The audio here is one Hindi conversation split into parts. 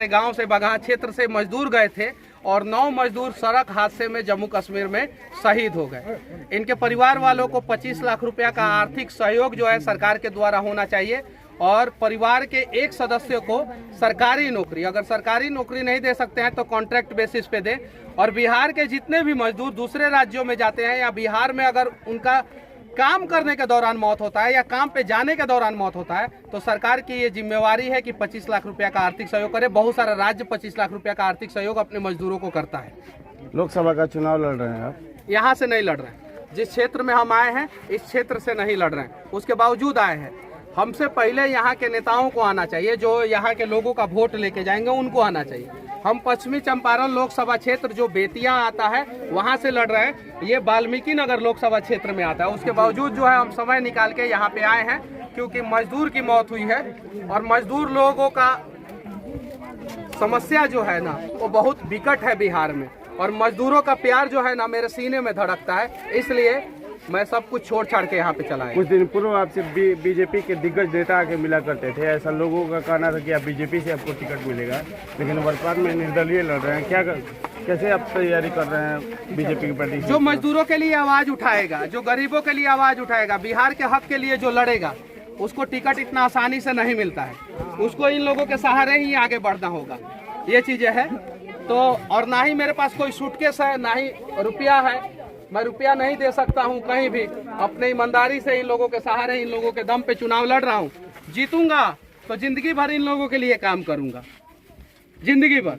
गांव से बगहा क्षेत्र से मजदूर गए थे और 9 मजदूर सड़क हादसे में जम्मू कश्मीर में शहीद हो गए। इनके परिवार वालों को 25 लाख रुपया का आर्थिक सहयोग जो है सरकार के द्वारा होना चाहिए और परिवार के एक सदस्य को सरकारी नौकरी, अगर सरकारी नौकरी नहीं दे सकते हैं तो कॉन्ट्रैक्ट बेसिस पे दे। और बिहार के जितने भी मजदूर दूसरे राज्यों में जाते हैं या बिहार में अगर उनका काम करने के दौरान मौत होता है या काम पे जाने के दौरान मौत होता है तो सरकार की ये जिम्मेवारी है कि 25 लाख रुपया का आर्थिक सहयोग करे। बहुत सारा राज्य 25 लाख रुपया का आर्थिक सहयोग अपने मजदूरों को करता है। लोकसभा का चुनाव लड़ रहे हैं आप? यहाँ से नहीं लड़ रहे हैं, जिस क्षेत्र में हम आए हैं इस क्षेत्र से नहीं लड़ रहे हैं, उसके बावजूद आए हैं। हमसे पहले यहाँ के नेताओं को आना चाहिए, जो यहाँ के लोगों का वोट लेके जाएंगे उनको आना चाहिए। हम पश्चिमी चंपारण लोकसभा क्षेत्र जो बेतिया आता है वहाँ से लड़ रहे हैं, ये वाल्मीकि नगर लोकसभा क्षेत्र में आता है। उसके बावजूद जो है हम समय निकाल के यहाँ पे आए हैं क्योंकि मजदूर की मौत हुई है और मजदूर लोगों का समस्या जो है ना वो बहुत विकट है बिहार में, और मजदूरों का प्यार जो है ना मेरे सीने में धड़कता है, इसलिए मैं सब कुछ छोड़ छाड़ के यहाँ पे चला आया। कुछ दिन पूर्व आपसे बीजेपी के दिग्गज नेता आके मिला करते थे, ऐसा लोगों का कहना था कि आप बीजेपी से आपको टिकट मिलेगा, लेकिन वर्तमान में निर्दलीय लड़ रहे हैं। क्या कैसे आप तैयारी कर रहे हैं बीजेपी के प्रति? जो मजदूरों के लिए आवाज उठाएगा, जो गरीबों के लिए आवाज उठाएगा, बिहार के हक के लिए जो लड़ेगा, उसको टिकट इतना आसानी से नहीं मिलता है। उसको इन लोगों के सहारे ही आगे बढ़ना होगा, ये चीजें है। तो और ना ही मेरे पास कोई सूटकेस है, ना ही रुपया है, मैं रुपया नहीं दे सकता हूं कहीं भी। अपने ईमानदारी से इन लोगों के सहारे, इन लोगों के दम पे चुनाव लड़ रहा हूं। जीतूंगा तो जिंदगी भर इन लोगों के लिए काम करूंगा, जिंदगी भर।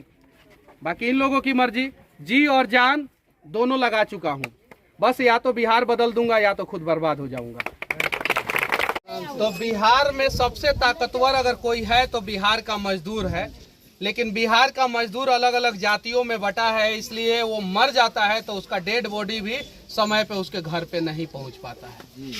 बाकी इन लोगों की मर्जी, जी और जान दोनों लगा चुका हूं। बस या तो बिहार बदल दूंगा या तो खुद बर्बाद हो जाऊंगा। तो बिहार में सबसे ताकतवर अगर कोई है तो बिहार का मजदूर है, लेकिन बिहार का मजदूर अलग अलग जातियों में बटा है, इसलिए वो मर जाता है तो उसका डेड बॉडी भी समय पे उसके घर पे नहीं पहुंच पाता है।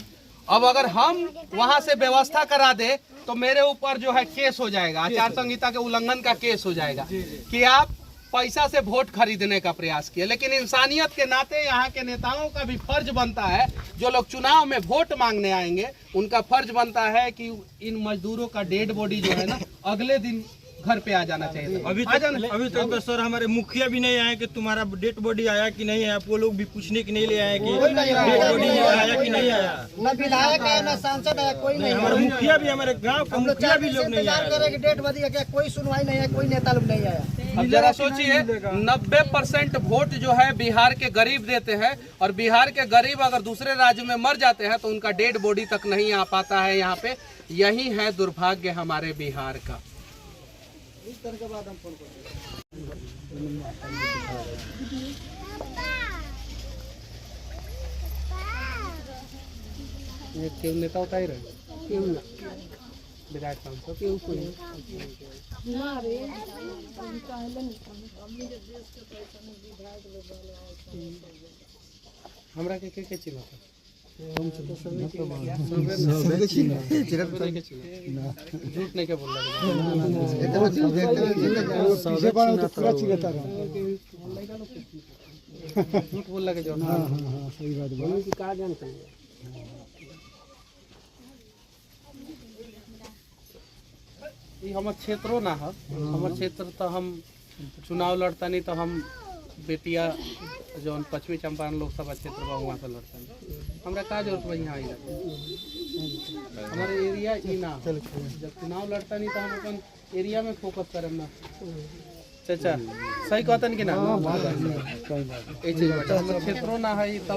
अब अगर हम वहां से व्यवस्था करा दे तो मेरे ऊपर जो है केस हो जाएगा, आचार संहिता के उल्लंघन का केस हो जाएगा कि आप पैसा से वोट खरीदने का प्रयास किए। लेकिन इंसानियत के नाते यहाँ के नेताओं का भी फर्ज बनता है, जो लोग चुनाव में वोट मांगने आएंगे उनका फर्ज बनता है कि इन मजदूरों का डेड बॉडी जो है ना अगले दिन घर पे आ जाना चाहिए। अभी तक तो सर हमारे मुखिया भी नहीं आए कि तुम्हारा डेड बॉडी आया कि नहीं आया। वो लोग भी पूछने के नहीं ले आए कि डेड बॉडी आया कि नहीं आया। न विधायक है न सांसद है, कोई नहीं। हमारे मुखिया भी, हमारे गांव का मुखिया भी लोग नहीं आए। डेड बॉडी का कोई सुनवाई नहीं है, कोई नेता लोग नहीं आया। अब जरा सोचिए, 90% वोट जो है बिहार के गरीब देते हैं, और बिहार के गरीब अगर दूसरे राज्य में मर जाते हैं तो उनका डेड बॉडी तक नहीं आ पाता है यहाँ पे। यही है दुर्भाग्य हमारे बिहार का। ये क्यों नेता होता ही रहे, क्यों ना विधायक सांसद क्यों कोई हमरा के चीज होता झूठ नहीं क्या बोल झूठ बोल लगे जो सही बात बोल की का जानते हैं। ये हमार क्षेत्रों ना है, हमार क्षेत्र तो हम चुनाव लड़ता नहीं तो हम बेतिया जो पश्चिमी चंपारण लोकसभा क्षेत्र बा वहाँ से लड़ता नहीं। हमरा का जरूरत बा यहाँ आई, हमारे एरिया ही ना। जब चुनाव लड़ता नहीं तो हम अपन एरिया में फोकस करें ना। चाचा सही कहतन कि ना, हमारे क्षेत्रों ना है तब